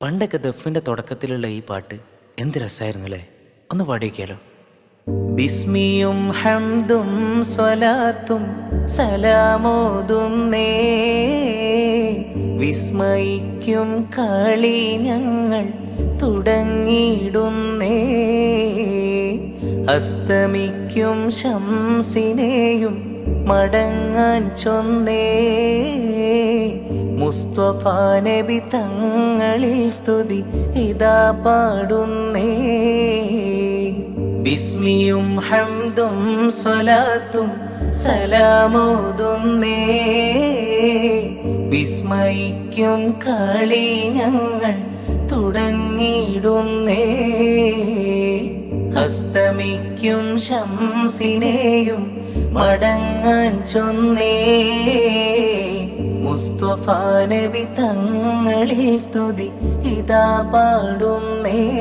പണ്ടൊക്കെ ദഫിന്റെ തുടക്കത്തിലുള്ള ഈ പാട്ട് എന്ത് രസമായിരുന്നു അല്ലേ? ഒന്ന് പാടിയൊക്കെയാലോ. ബിസ്മിയും ഹംദും സ്വലാത്തും സലാമോതുന്നേ, വിസ്മയിക്കും കളി ഞങ്ങൾ തുടങ്ങിയിടുന്നേ. അസ്തമിക്കും ശംസിനെയും മടങ്ങാൻ ചൊന്നേ, മുസ്തഫ നബി തങ്ങളിൽ സ്തുതി ഇതാ പാടുന്നേ. ബിസ്മിയും ഹംദും സ്വലാത്തും സലാമോതുന്നേ, വിസ്മയിക്കും കളി ഞങ്ങൾ തുടങ്ങിയിടുന്നേ. അസ്തമിക്കും ശംസിനെയും മടങ്ങാൻ ചൊന്നേ, മുസ്തഫ നബി തങ്ങളിൽ സ്തുതി ഇതാ പാടുന്നേ.